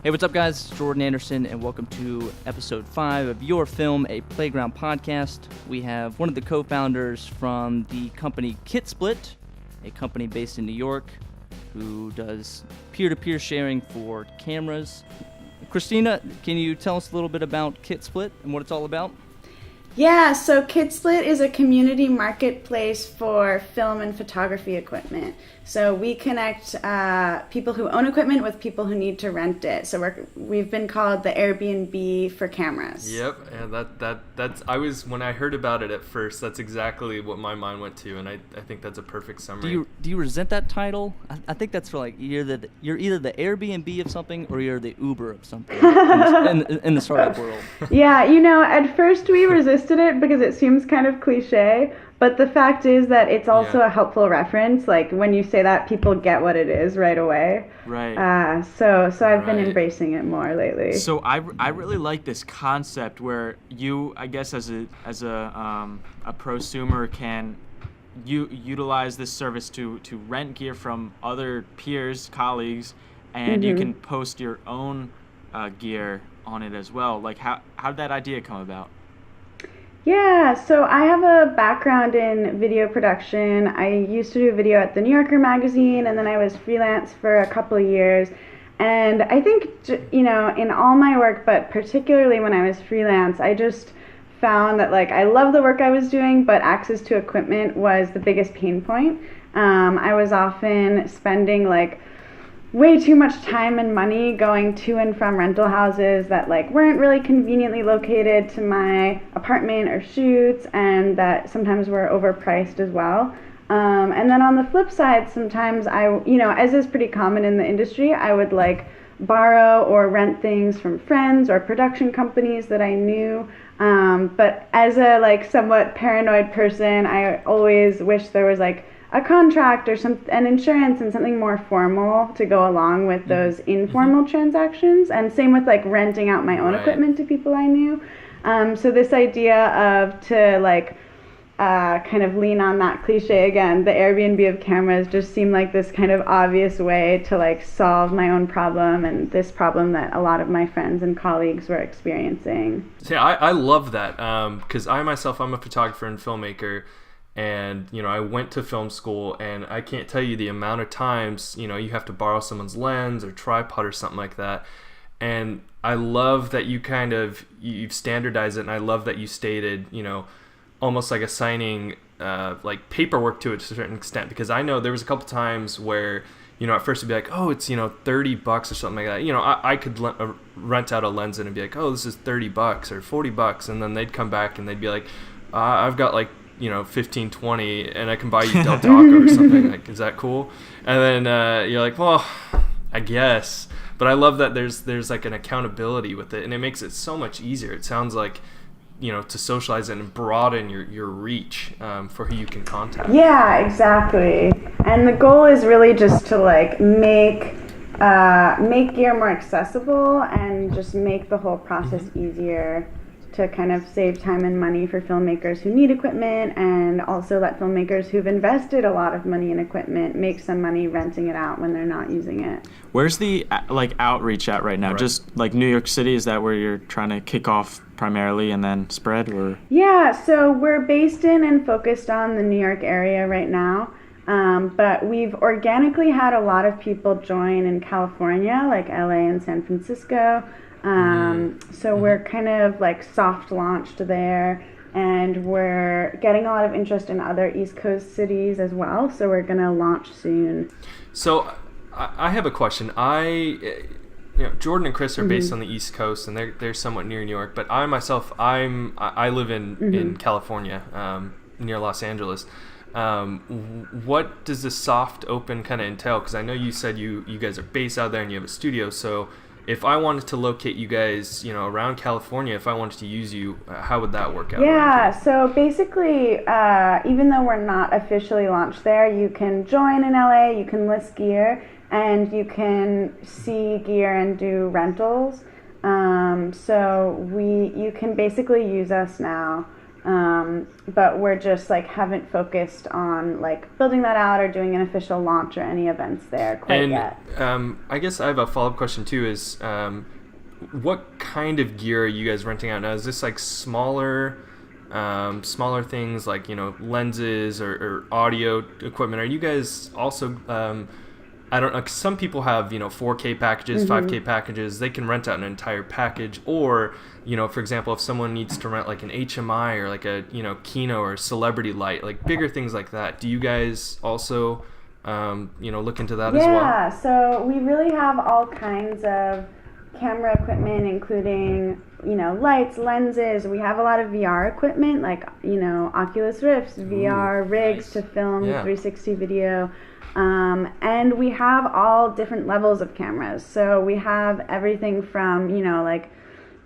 Hey, what's up, guys? It's Jordan Anderson, and welcome to episode 5 of Your Film, a Playground podcast. We have one of the co-founders from the company Kitsplit, a company based in New York, who does peer-to-peer sharing for cameras. Christina, can you tell us a little bit about Kitsplit and what it's all about? Yeah, so Kitsplit is a community marketplace for film and photography equipment. So we connect people who own equipment with people who need to rent it. So we've been called the Airbnb for cameras. Yep, and that's when I heard about it at first, that's exactly what my mind went to, and I think that's a perfect summary. Do you resent that title? I think that's for like you're either the Airbnb of something or you're the Uber of something in the startup world. Yeah, at first we resisted it because it seems kind of cliche, but the fact is that it's also a helpful reference. Like when you say that, people get what it is right away. Right. So I've been embracing it more lately. So I really like this concept where you, I guess, as a prosumer can utilize this service to rent gear from other peers, colleagues, and you can post your own gear on it as well. Like how did that idea come about? Yeah, so I have a background in video production. I used to do video at the New Yorker magazine, and then I was freelance for a couple of years. And I think, in all my work, but particularly when I was freelance, I just found that, I love the work I was doing, but access to equipment was the biggest pain point. I was often spending, way too much time and money going to and from rental houses that weren't really conveniently located to my apartment or shoots, and that sometimes were overpriced as well. And then on the flip side, sometimes as is pretty common in the industry, I would borrow or rent things from friends or production companies that I knew. But as a somewhat paranoid person, I always wish there was a contract or an insurance and something more formal to go along with those informal transactions. And same with renting out my own equipment to people I knew. So this idea of to kind of lean on that cliche again, the Airbnb of cameras, just seemed like this kind of obvious way to solve my own problem and this problem that a lot of my friends and colleagues were experiencing. Yeah, I love that because I'm a photographer and filmmaker. And, I went to film school, and I can't tell you the amount of times, you have to borrow someone's lens or tripod or something like that. And I love that you've standardized it, and I love that you stated, almost like assigning paperwork to it to a certain extent. Because I know there was a couple times where, at first it'd be like, oh, it's, $30 or something like that. I could rent out a lens and it'd be like, oh, this is $30 or $40. And then they'd come back and they'd be like, I've got 15, 20, and I can buy you Del Taco or something. Is that cool? And then you're like, well, I guess. But I love that there's an accountability with it, and it makes it so much easier. It sounds like, to socialize it and broaden your reach for who you can contact. Yeah, exactly. And the goal is really just to make gear more accessible and just make the whole process easier, to kind of save time and money for filmmakers who need equipment, and also let filmmakers who've invested a lot of money in equipment make some money renting it out when they're not using it. Where's the outreach at right now? Right. Just New York City, is that where you're trying to kick off primarily and then spread, or? Yeah, so we're based in and focused on the New York area right now. But we've organically had a lot of people join in California, like LA and San Francisco. So we're kind of soft launched there, and we're getting a lot of interest in other East Coast cities as well. So we're going to launch soon. So I have a question. Jordan and Chris are based on the East Coast, and they're somewhat near New York, but I myself, I live in California, near Los Angeles. What does the soft open kind of entail? Because I know you said you guys are based out there and you have a studio, so if I wanted to locate you guys, around California, if I wanted to use you, how would that work out? Yeah, so basically, even though we're not officially launched there, you can join in LA, you can list gear, and you can see gear and do rentals. So you can basically use us now But we're just like haven't focused on like building that out or doing an official launch or any events there quite yet. I guess I have a follow-up question too. Is what kind of gear are you guys renting out now? Is this like smaller things like lenses or audio equipment? Are you guys also I don't know, 'cause some people have 4K packages, 5K packages. They can rent out an entire package, or for example, if someone needs to rent like an HMI or like a Kino or Celebrity Light, like bigger things like that. Do you guys also look into that as well? Yeah, so we really have all kinds of camera equipment, including lights, lenses. We have a lot of VR equipment like Oculus Rifts, VR rigs to film 360 video. And we have all different levels of cameras. So we have everything from, like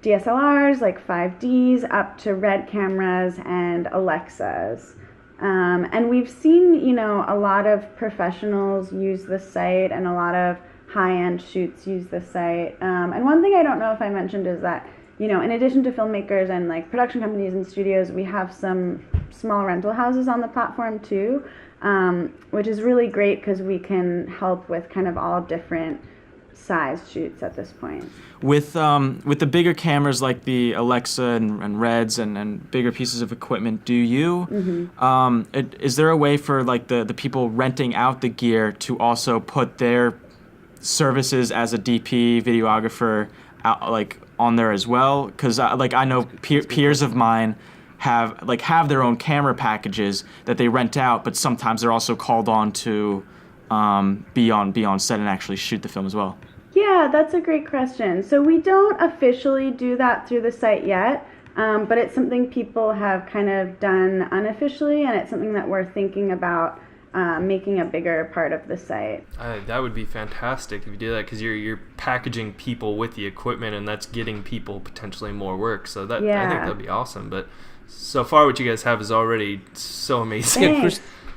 DSLRs, like 5Ds, up to Red cameras and Alexas. And we've seen, a lot of professionals use the site and a lot of high-end shoots use the site. And one thing I don't know if I mentioned is that, in addition to filmmakers and like production companies and studios, we have some small rental houses on the platform too. Which is really great because we can help with kind of all different size shoots at this point. With the bigger cameras like the Alexa and Reds and bigger pieces of equipment, do you is there a way for like the people renting out the gear to also put their services as a DP videographer out, like on there as well? Because I know peers of mine have their own camera packages that they rent out, but sometimes they're also called on to be on set and actually shoot the film as well. Yeah, that's a great question. So we don't officially do that through the site yet, but it's something people have kind of done unofficially, and it's something that we're thinking about making a bigger part of the site. That would be fantastic if you do that, because you're packaging people with the equipment, and that's getting people potentially more work. So I think that'd be awesome. But so far, what you guys have is already so amazing.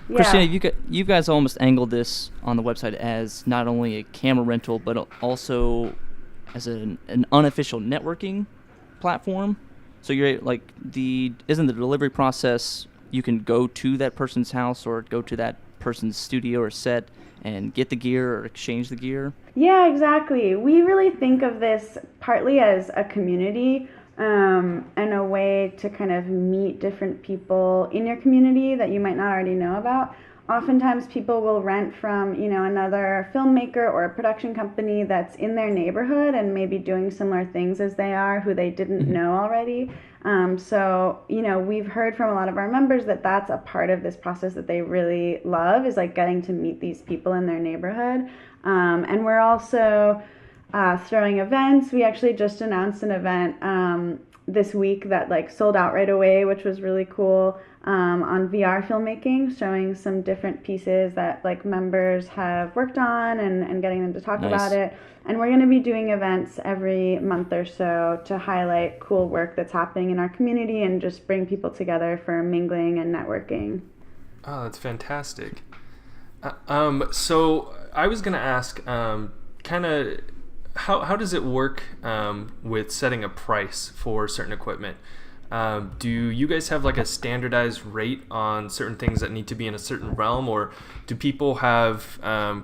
Christina, you guys almost angled this on the website as not only a camera rental, but also as an unofficial networking platform. So you're like isn't the delivery process, you can go to that person's house or go to that person's studio or set and get the gear or exchange the gear? Yeah, exactly. We really think of this partly as a community. And a way to kind of meet different people in your community that you might not already know about. Oftentimes people will rent from, another filmmaker or a production company that's in their neighborhood and maybe doing similar things as they are, who they didn't know already. So, we've heard from a lot of our members that that's a part of this process that they really love, is like getting to meet these people in their neighborhood. And we're also throwing events. We actually just announced an event this week that like sold out right away, which was really cool, on VR filmmaking, showing some different pieces that like members have worked on and getting them to talk about it. And we're going to be doing events every month or so to highlight cool work that's happening in our community and just bring people together for mingling and networking. Oh, that's fantastic. So I was going to ask, kind of, how does it work with setting a price for certain equipment? Do you guys have like a standardized rate on certain things that need to be in a certain realm, or do people have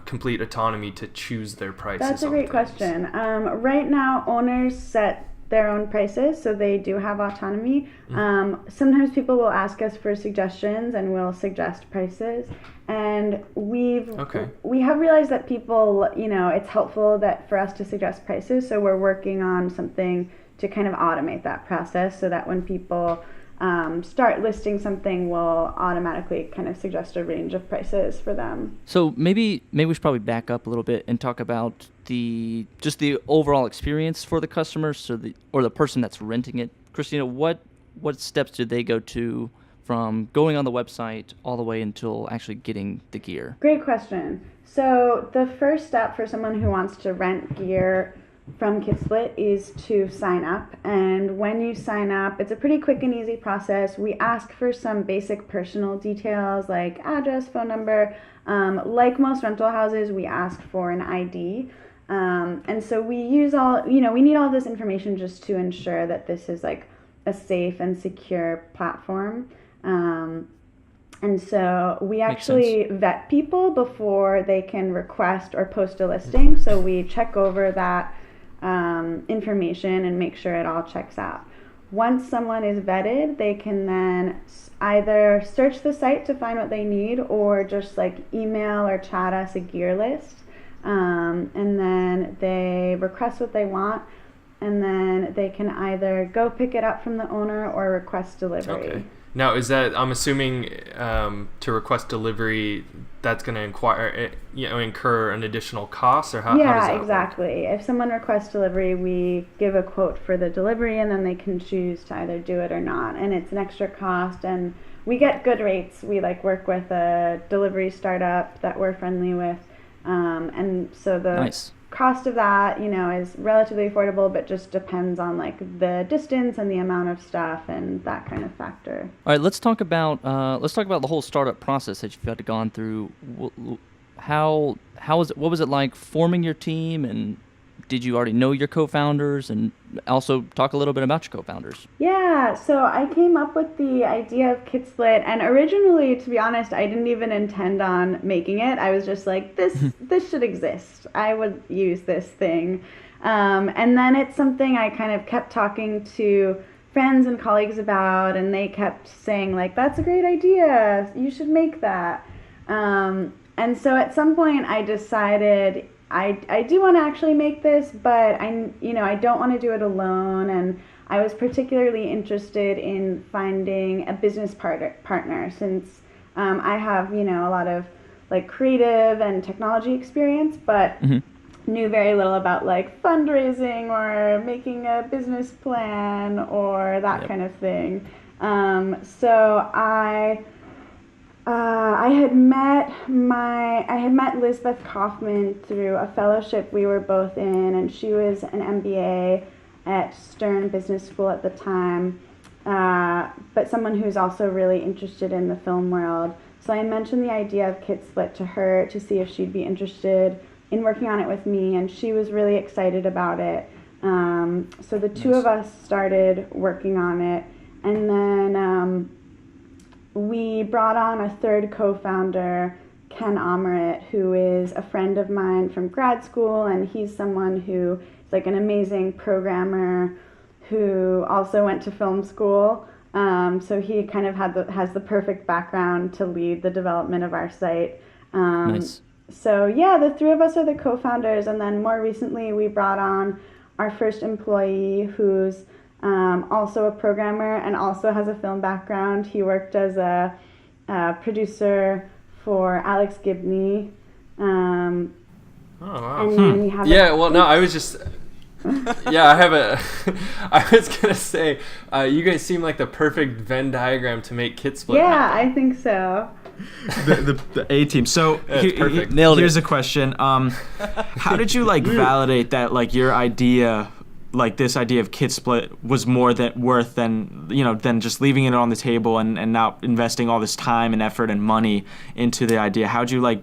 complete autonomy to choose their prices? That's a great question. Right now, owners set their own prices, so they do have autonomy. Sometimes people will ask us for suggestions, and we'll suggest prices. And we have realized that people, it's helpful that for us to suggest prices, so we're working on something to kind of automate that process, so that when people start listing something, we'll automatically kind of suggest a range of prices for them. So maybe we should probably back up a little bit and talk about the overall experience for the customer, or the person that's renting it. Christina, what steps did they go to from going on the website all the way until actually getting the gear? Great question. So the first step for someone who wants to rent gear from Kitsplit is to sign up. And when you sign up, it's a pretty quick and easy process. We ask for some basic personal details like address, phone number. Like most rental houses, we ask for an ID. And so we use we need all this information just to ensure that this is like a safe and secure platform. And so we actually vet people before they can request or post a listing. So we check over that information and make sure it all checks out. Once someone is vetted, they can then either search the site to find what they need or just like email or chat us a gear list. And then they request what they want, and then they can either go pick it up from the owner or request delivery. Okay. Now, is that, I'm assuming to request delivery, that's going to incur an additional cost, or how does that exactly. If someone requests delivery, we give a quote for the delivery, and then they can choose to either do it or not. And it's an extra cost, and we get good rates. We work with a delivery startup that we're friendly with, and so the cost of that, is relatively affordable, but just depends on the distance and the amount of stuff and that kind of factor. All right, let's talk about the whole startup process that you've had to gone through. How was it? What was it like forming your team, and did you already know your co-founders? And also talk a little bit about your co-founders. Yeah, so I came up with the idea of Kitsplit, and originally, to be honest, I didn't even intend on making it. I was just like, this should exist. I would use this thing. And then it's something I kind of kept talking to friends and colleagues about, and they kept saying, that's a great idea. You should make that. And so at some point I decided I do want to actually make this, but I don't want to do it alone, and I was particularly interested in finding a business partner since I have a lot of creative and technology experience, but knew very little about fundraising or making a business plan or that kind of thing. So I had met Lisbeth Kaufman through a fellowship we were both in, and she was an MBA at Stern Business School at the time, but someone who's also really interested in the film world. So I mentioned the idea of Kitsplit to her to see if she'd be interested in working on it with me, and she was really excited about it. So the two of us started working on it, and then we brought on a third co-founder, Ken Amarit, who is a friend of mine from grad school, and he's someone who is an amazing programmer who also went to film school. So he kind of has the perfect background to lead the development of our site. So yeah, the three of us are the co-founders, and then more recently we brought on our first employee who's also a programmer and also has a film background. He worked as a producer for Alex Gibney. Oh, wow. And then we have I was just... I was going to say, you guys seem like the perfect Venn diagram to make Kitsplit Yeah, happen. I think so. The A team. So perfect. Here's a question. How did you validate that your idea, this idea of Kitsplit was more worth than just leaving it on the table and not investing all this time and effort and money into the idea? How'd you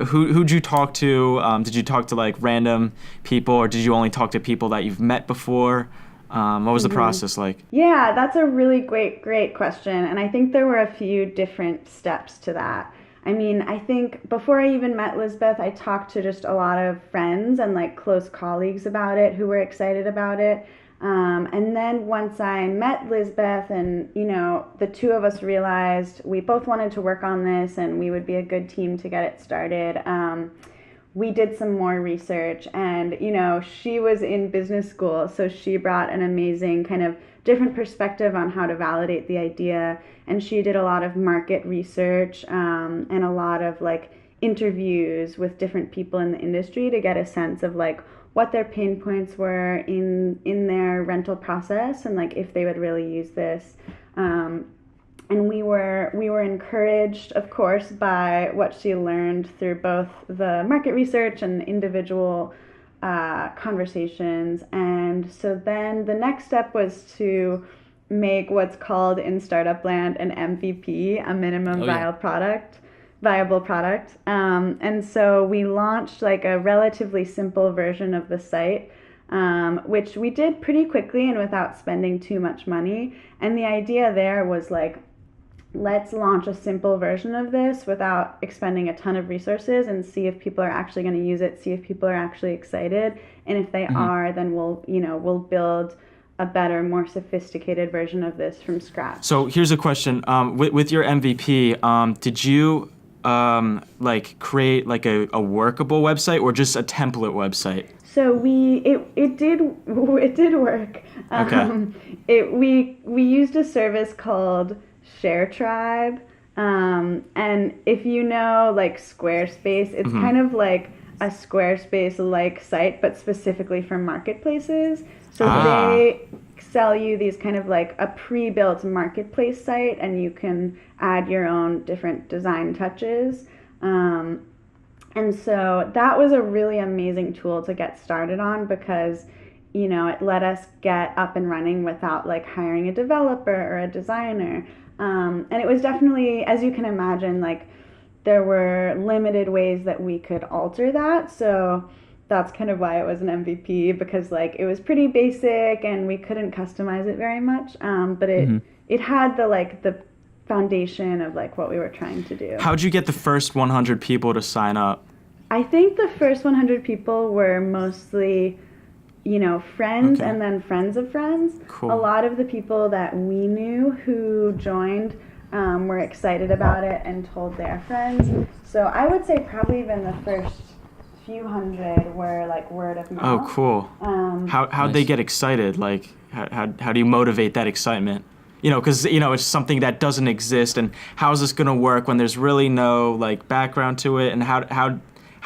who'd you talk to? Did you talk to random people, or did you only talk to people that you've met before? What was the process like? Yeah, that's a really great question, and I think there were a few different steps to that. I mean, I think before I even met Lisbeth, I talked to just a lot of friends and close colleagues about it who were excited about it. And then once I met Lisbeth and, the two of us realized we both wanted to work on this and we would be a good team to get it started, we did some more research, and, she was in business school, so she brought an amazing kind of different perspective on how to validate the idea, and she did a lot of market research and a lot of interviews with different people in the industry to get a sense of what their pain points were in their rental process and if they would really use this. And we were encouraged, of course, by what she learned through both the market research and individual conversations. And so then the next step was to make what's called in startup land an MVP, a minimum viable product. And so we launched a relatively simple version of the site. which we did pretty quickly and without spending too much money. And the idea there was like, let's launch a simple version of this without expending a ton of resources and see if people are actually going to use it, see if people are actually excited. And if they are, then we'll build a better, more sophisticated version of this from scratch. So here's a question. With your MVP, did you like create like a workable website or just a template website? So it did work. Okay. We used a service called ShareTribe, and if you know like Squarespace, it's kind of like a Squarespace-like site, but specifically for marketplaces. So they sell you these kind of like a pre-built marketplace site, and you can add your own different design touches. And so that was a really amazing tool to get started on because, you know, it let us get up and running without like hiring a developer or a designer. And it was definitely, as you can imagine, like there were limited ways that we could alter that. So that's kind of why it was an MVP, because like it was pretty basic and we couldn't customize it very much. But it had the foundation of like what we were trying to do. How'd you get the first 100 people to sign up? I think the first 100 people were mostly, you know, friends and then friends of friends. Cool. A lot of the people that we knew who joined were excited about it and told their friends. So I would say probably even the first few hundred were like word of mouth. Oh, cool. How'd they get excited? Like, how do you motivate that excitement? You know, because, you know, it's something that doesn't exist, and how's this going to work when there's really no, like, background to it, and how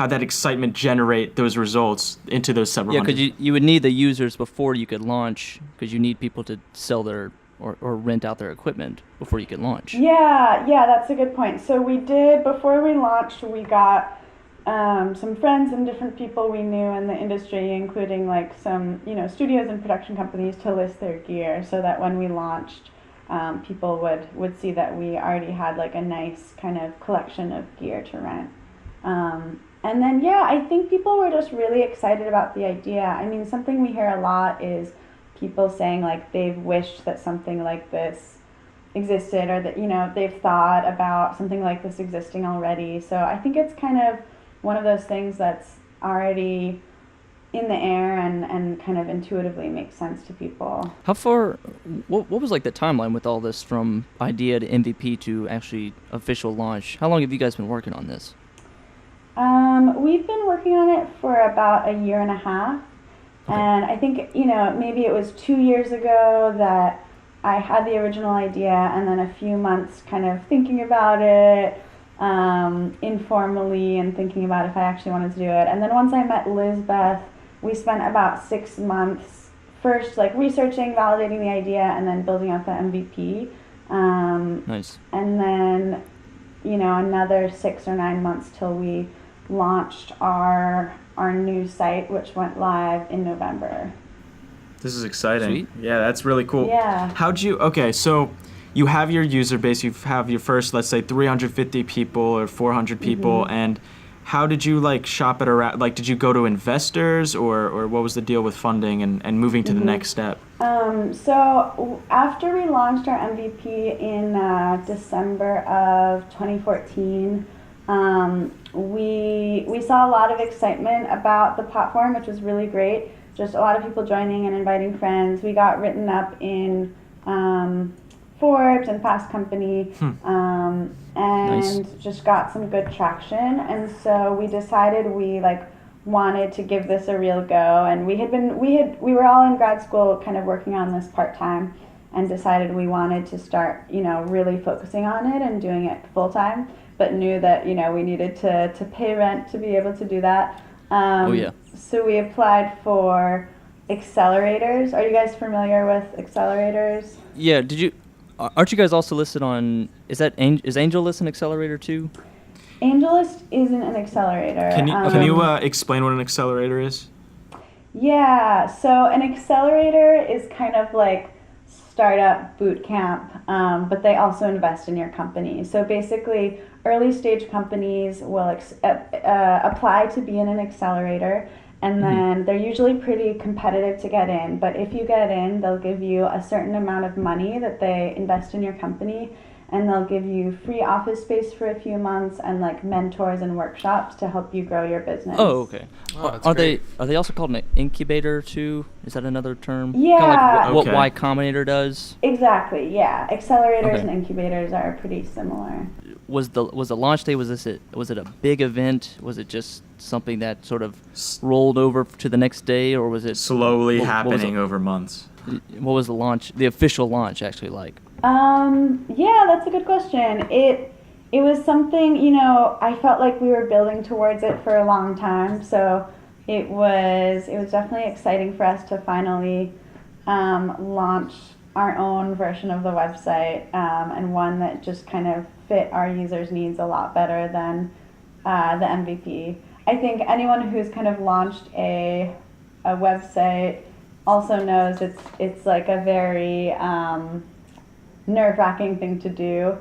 that excitement generate those results into those several hundred? Yeah, because you would need the users before you could launch, because you need people to sell their or rent out their equipment before you could launch. Yeah, that's a good point. So we did, before we launched, we got some friends and different people we knew in the industry, including like some, you know, studios and production companies, to list their gear so that when we launched, people would see that we already had like a nice kind of collection of gear to rent. And then, I think people were just really excited about the idea. I mean, something we hear a lot is people saying like they've wished that something like this existed, or that, you know, they've thought about something like this existing already. So I think it's kind of one of those things that's already in the air and kind of intuitively makes sense to people. How far, what was like the timeline with all this from idea to MVP to actually official launch? How long have you guys been working on this? We've been working on it for about a year and a half. Okay. And I think, you know, maybe it was 2 years ago that I had the original idea, and then a few months kind of thinking about it informally and thinking about if I actually wanted to do it. And then once I met Lizbeth, we spent about 6 months first like researching, validating the idea, and then building out the MVP. Nice. And then, you know, another 6 or 9 months till we launched our new site, which went live in November. This is exciting. Sweet. Yeah, that's really cool. Yeah. Okay, so you have your user base, you have your first, let's say, 350 people or 400 people, and how did you like shop it around? Like, did you go to investors, or what was the deal with funding and moving to the next step? So after we launched our MVP in December of 2014, we saw a lot of excitement about the platform, which was really great. Just a lot of people joining and inviting friends. We got written up in Forbes and Fast Company, and Nice. just got some good traction. And so we decided we wanted to give this a real go. And we were all in grad school, kind of working on this part time, and decided we wanted to start, you know, really focusing on it and doing it full time. But knew that, you know, we needed to pay rent to be able to do that. Oh, yeah. So we applied for accelerators. Are you guys familiar with accelerators? Yeah, aren't you guys also listed on, is AngelList an accelerator too? AngelList isn't an accelerator. Can you explain what an accelerator is? Yeah, so an accelerator is kind of like startup boot camp, but they also invest in your company. So basically, early stage companies will apply to be in an accelerator, And then they're usually pretty competitive to get in. But if you get in, they'll give you a certain amount of money that they invest in your company, and they'll give you free office space for a few months and like mentors and workshops to help you grow your business. Oh, okay. Oh, that's are great. they also called an incubator too? Is that another term? Yeah. Kind of like what Okay. Y Combinator does. Exactly. Yeah. Accelerators Okay. and incubators are pretty similar. Was the launch day, was it a big event? Was it just something that sort of rolled over to the next day, or was it Slowly what was happening over months. What was the official launch actually like? Yeah, that's a good question. It was something, I felt like we were building towards it for a long time, so it was definitely exciting for us to finally launch our own version of the website, and one that just kind of fit our users' needs a lot better than the MVP. I think anyone who's kind of launched a website also knows it's like a very nerve-wracking thing to do,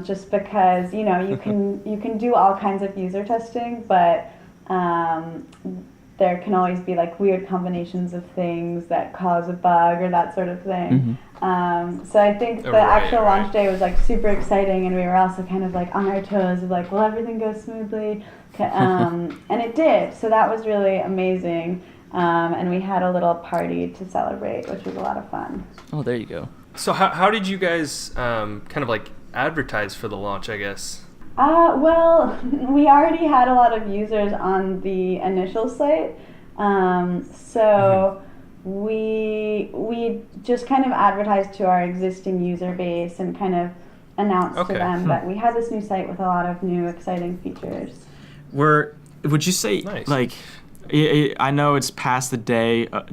just because you can do all kinds of user testing, but there can always be like weird combinations of things that cause a bug or that sort of thing. So I think the actual launch day was like super exciting, and we were also kind of like on our toes of like, will everything go smoothly? And it did. So that was really amazing. And we had a little party to celebrate, which was a lot of fun. Oh, there you go. So how did you guys kind of like advertise for the launch, I guess? Well, we already had a lot of users on the initial site, so we just kind of advertised to our existing user base and kind of announced to them that we had this new site with a lot of new exciting features. Would you say Nice. like, I know it's past the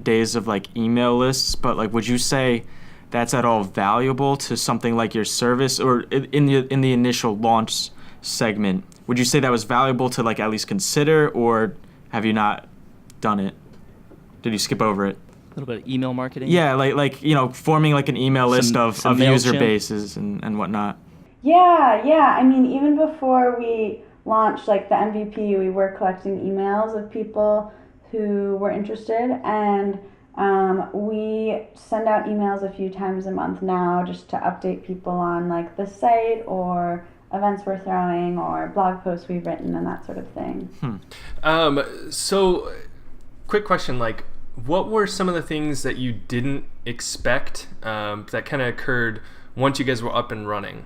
days of like email lists, but like, would you say that's at all valuable to something like your service, or in the initial launch segment? Would you say that was valuable to like at least consider, or have you not done it? Did you skip over it? A little bit of email marketing. Yeah, like forming like an email list of user MailChimp. bases and whatnot. Yeah. I mean, even before we launched like the MVP, we were collecting emails of people who were interested, and we send out emails a few times a month now just to update people on like the site or events we're throwing or blog posts we've written and that sort of thing. So quick question, like what were some of the things that you didn't expect that kind of occurred once you guys were up and running?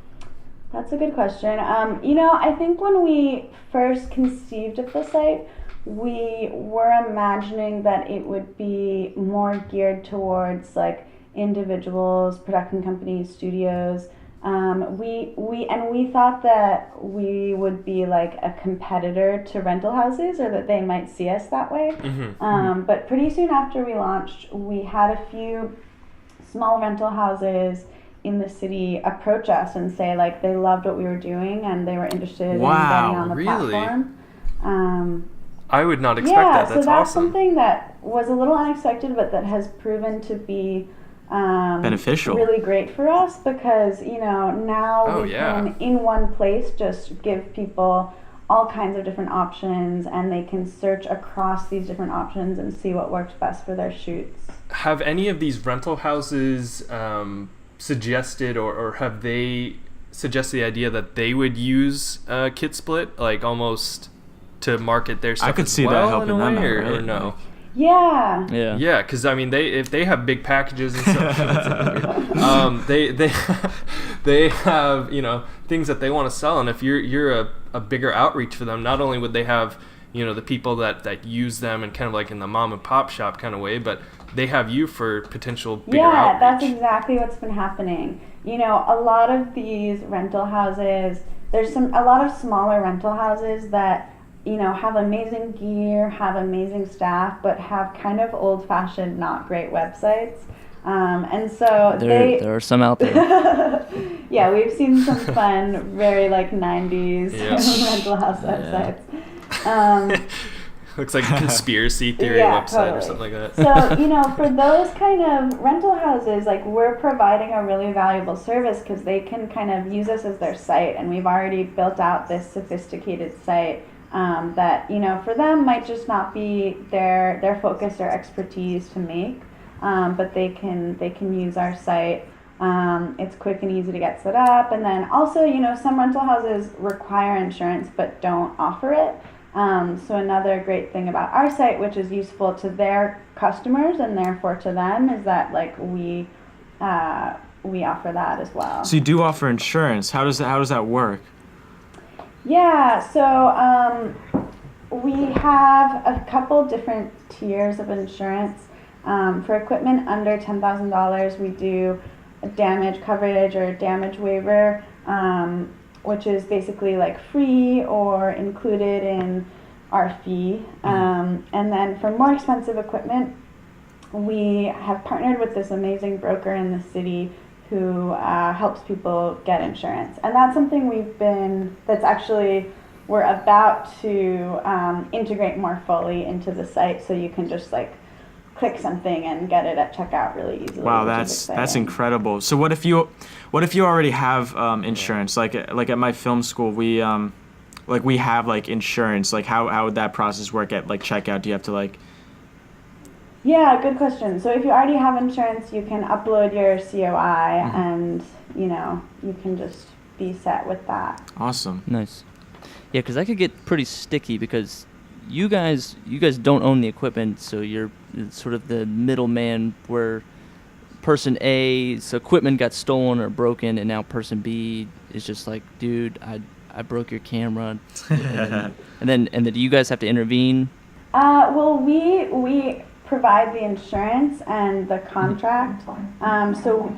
That's a good question. I think when we first conceived of the site, we were imagining that it would be more geared towards like individuals, production companies, studios. We thought that we would be like a competitor to rental houses, or that they might see us that way. But pretty soon after we launched, we had a few small rental houses in the city approach us and say like they loved what we were doing and they were interested in getting on the really? platform. I would not expect that. That's so that's awesome. something that was a little unexpected, but that has proven to be beneficial. really great for us, because now we can in one place just give people all kinds of different options, and they can search across these different options and see what works best for their shoots. Have any of these rental houses suggested or have they suggested the idea that they would use Kitsplit, like almost to market their stuff? I could as see well, that helping in a them way, out, or right? no? Yeah. Yeah, because I mean, if they have big packages and stuff, they have things that they want to sell, and if you're a bigger outreach for them, not only would they have the people that use them and kind of like in the mom and pop shop kind of way, but they have you for potential bigger outreach. That's exactly what's been happening. A lot of these rental houses, there's a lot of smaller rental houses that have amazing gear, have amazing staff, but have kind of old-fashioned, not great websites. And so there are some out there. Yeah, we've seen some fun, very like 90s rental house websites. Looks like a conspiracy theory website or something like that. So, for those kind of rental houses, like we're providing a really valuable service because they can kind of use us as their site, and we've already built out this sophisticated site that, for them might just not be their focus or expertise to make, but they can use our site. It's quick and easy to get set up, and then also, some rental houses require insurance but don't offer it. So another great thing about our site, which is useful to their customers and therefore to them, is that we offer that as well. So you do offer insurance. How does that work? Yeah, so we have a couple different tiers of insurance. For equipment under $10,000, we do a damage coverage or a damage waiver, which is basically free or included in our fee. And then for more expensive equipment, we have partnered with this amazing broker in the city who helps people get insurance. And that's something we're about to integrate more fully into the site, so you can just click something and get it at checkout really easily. Wow, that's incredible. So what if you already have insurance? Like at my film school, we have insurance. How would that process work at checkout? Do you have to Yeah, good question. So if you already have insurance, you can upload your COI and you can just be set with that. Awesome. Nice. Yeah, because that could get pretty sticky because you guys don't own the equipment, so you're sort of the middleman where person A's equipment got stolen or broken, and now person B is just like, dude, I broke your camera, and then do you guys have to intervene? Well, we provide the insurance and the contract. So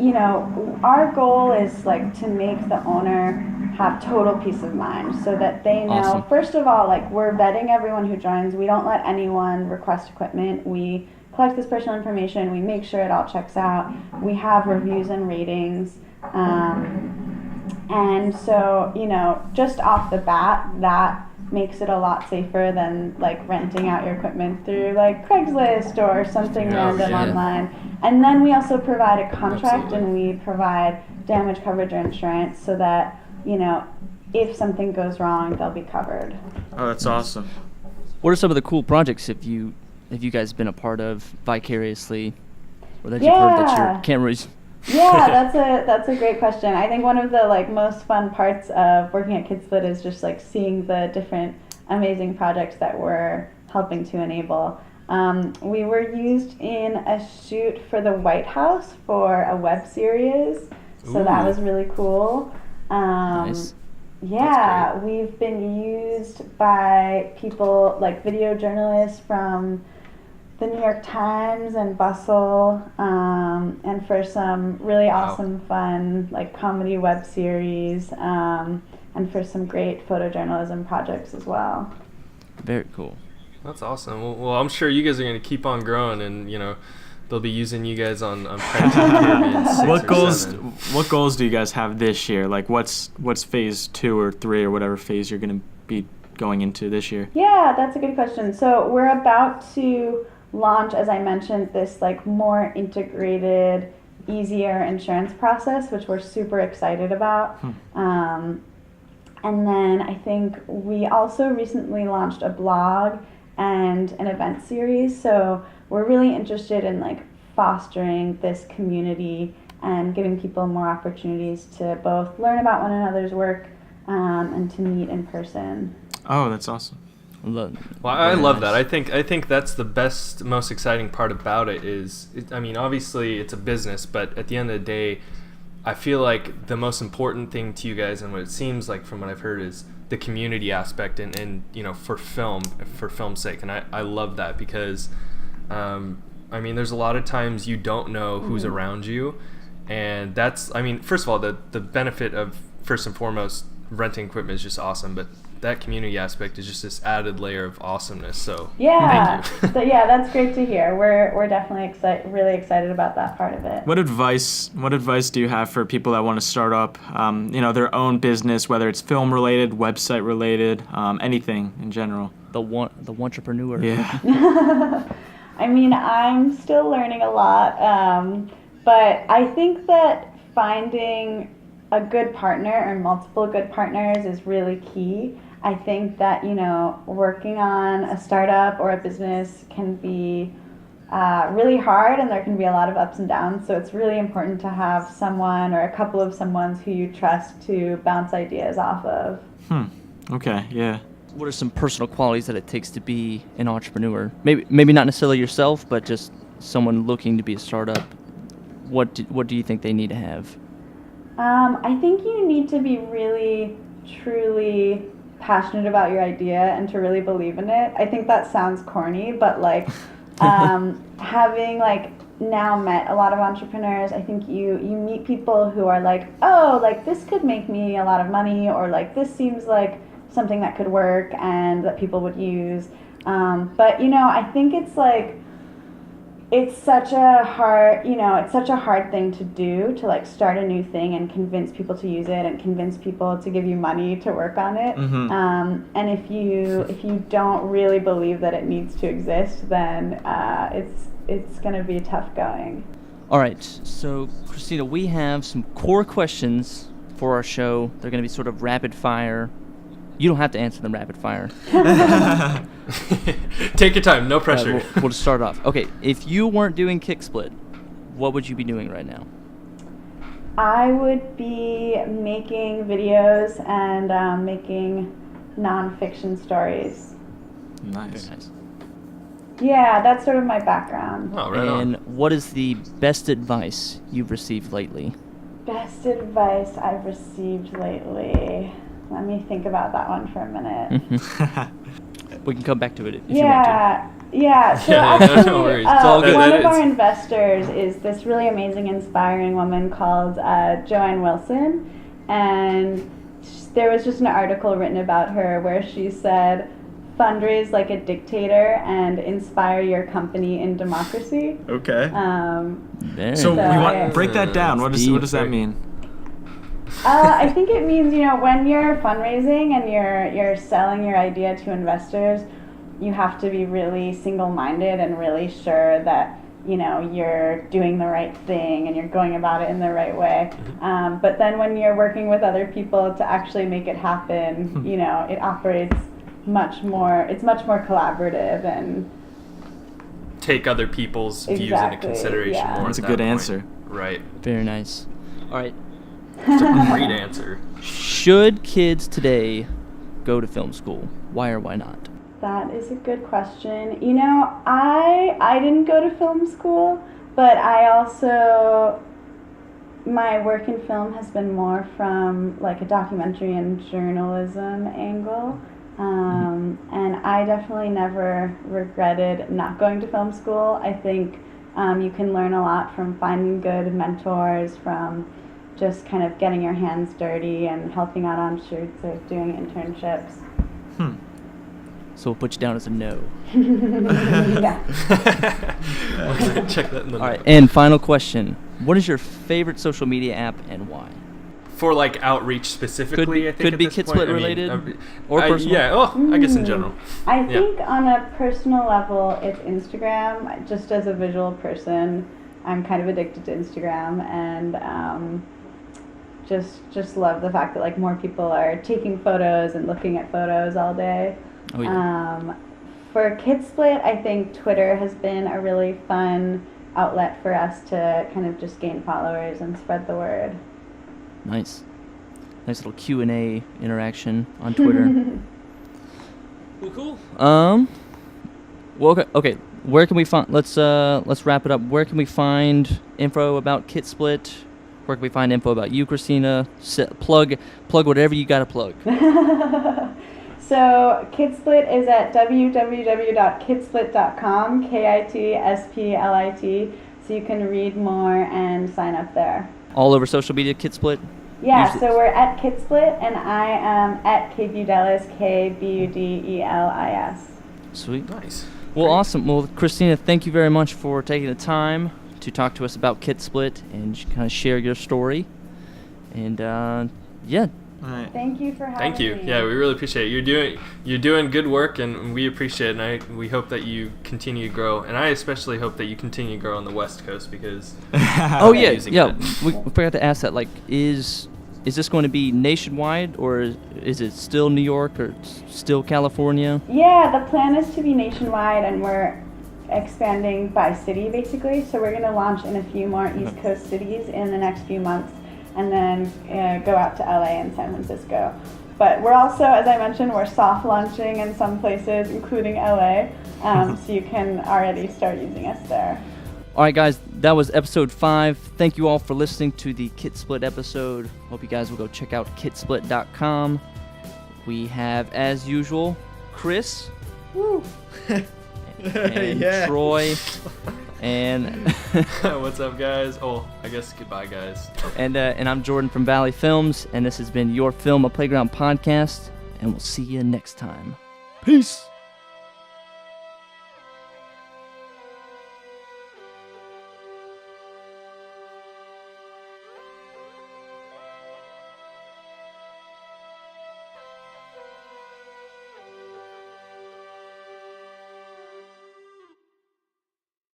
our goal is to make the owner have total peace of mind, so that they know. Awesome. First of all, we're vetting everyone who joins. We don't let anyone request equipment. We collect this personal information. We make sure it all checks out. We have reviews and ratings. And so, just off the bat, that makes it a lot safer than renting out your equipment through Craigslist or something random online. And then we also provide a contract. Absolutely. And we provide damage coverage or insurance so that, if something goes wrong, they'll be covered. Oh, that's awesome. What are some of the cool projects have you guys been a part of vicariously, or that you've heard that your cameras? Yeah, that's a great question. I think one of the most fun parts of working at Kitsplit is just seeing the different amazing projects that we're helping to enable. We were used in a shoot for the White House for a web series, so that was really cool. Nice. Yeah, we've been used by people video journalists from the New York Times and Bustle, and for some really awesome, fun comedy web series, and for some great photojournalism projects as well. Very cool. That's awesome. Well, I'm sure you guys are going to keep on growing, and they'll be using you guys on Pirates of the Caribbean 6 What goals do you guys have this year? What's phase 2 or 3 or whatever phase you're going to be going into this year? Yeah, that's a good question. So we're about to launch, as I mentioned, this more integrated, easier insurance process, which we're super excited about. And then I think we also recently launched a blog and an event series. So we're really interested in fostering this community and giving people more opportunities to both learn about one another's work and to meet in person. Oh, that's awesome. Well, I love that. I think that's the best, most exciting part about it is, obviously it's a business, but at the end of the day, I feel like the most important thing to you guys, and what it seems like from what I've heard, is the community aspect and for film's sake. And I love that because, there's a lot of times you don't know who's around you. And that's, first of all, the benefit of, first and foremost, renting equipment is just awesome, but that community aspect is just this added layer of awesomeness. So thank you. So yeah, that's great to hear. We're definitely really excited about that part of it. What advice do you have for people that want to start up, their own business, whether it's film related, website related, anything in general? The entrepreneur. Yeah. I'm still learning a lot, but I think that finding a good partner or multiple good partners is really key. I think that, working on a startup or a business can be really hard, and there can be a lot of ups and downs. So it's really important to have someone or a couple of someones who you trust to bounce ideas off of. Okay, yeah. What are some personal qualities that it takes to be an entrepreneur? Maybe not necessarily yourself, but just someone looking to be a startup. What do you think they need to have? I think you need to be really, truly passionate about your idea and to really believe in it. I think that sounds corny, but having now met a lot of entrepreneurs, I think you meet people who are this could make me a lot of money, or this seems like something that could work and that people would use. But I think it's such a hard thing to do, to start a new thing and convince people to use it and convince people to give you money to work on it. And if you don't really believe that it needs to exist, then it's going to be tough going. All right, so Christina, we have some core questions for our show. They're going to be sort of rapid fire. You don't have to answer them rapid fire. Take your time, no pressure. We'll just start off. Okay, if you weren't doing Kitsplit, what would you be doing right now? I would be making videos and making nonfiction stories. Nice. Very nice. Yeah, that's sort of my background. Oh, right And on. what is the best advice you've received lately? Best advice I've received lately. Let me think about that one for a minute. We can come back to it if you want to. Yeah. So Yeah, actually, no worries. It's all good. one That of our is- investors is this really amazing, inspiring woman called Joanne Wilson, and there was just an article written about her where she said, "Fundraise like a dictator and inspire your company in democracy." Okay. Very So nice. we want break that down. What does that mean? I think it means, when you're fundraising and you're selling your idea to investors, you have to be really single-minded and really sure that, you're doing the right thing and you're going about it in the right way. But then when you're working with other people to actually make it happen, it operates it's much more collaborative and Take other people's views into Exactly, consideration yeah. more. That's at a that good point. answer. Right. Very nice. All right. It's a great answer. Should kids today go to film school? Why or why not? That is a good question. I didn't go to film school, but my work in film has been more from a documentary and journalism angle. And I definitely never regretted not going to film school. I think you can learn a lot from finding good mentors, from just kind of getting your hands dirty and helping out on shoots or doing internships. So we'll put you down as a no. Yeah. We're gonna check that in the All right, notes. and final question. What is your favorite social media app and why? For outreach specifically, I think could at be this Kitsplit point, related or personal. Yeah, I guess in general. I think on a personal level, it's Instagram. Just as a visual person, I'm kind of addicted to Instagram, and just love the fact that more people are taking photos and looking at photos all day. Oh, yeah. For Kitsplit, I think Twitter has been a really fun outlet for us to kind of just gain followers and spread the word. Nice little Q&A interaction on Twitter. Cool. Well, okay. Where can we find? Let's wrap it up. Where can we find info about Kitsplit? Where can we find info about you, Christina? Plug whatever you got to plug. So Kitsplit is at www.kitsplit.com, KITSPLIT, so you can read more and sign up there. All over social media, Kitsplit? Yeah, Usually- so we're at Kitsplit, and I am at Kbudelis, KBUDELIS. Sweet. Nice. Well, Great. awesome. Well, Christina, thank you very much for taking the time to talk to us about Kitsplit and kind of share your story. And yeah, All right. Thank you for having Thank you. me. Yeah, we really appreciate it. You're doing good work, and we appreciate it. And we hope that you continue to grow. And I especially hope that you continue to grow on the West Coast because oh yeah, using yeah. that. We forgot to ask that. is this going to be nationwide, or is it still New York, or still California? Yeah, the plan is to be nationwide, and we're expanding by city basically. So we're going to launch in a few more East Coast cities in the next few months, and then go out to LA and San Francisco. But we're also, as I mentioned, we're soft launching in some places, including LA, so you can already start using us there. All right, guys, that was episode 5. Thank you all for listening to the Kitsplit episode. Hope you guys will go check out kitsplit.com. We have, as usual, Chris. Woo. And Yeah. Troy. And What's up, guys? Oh, I guess goodbye, guys. and I'm Jordan from Valley Films, and this has been your Film a Playground podcast, and we'll see you next time. Peace.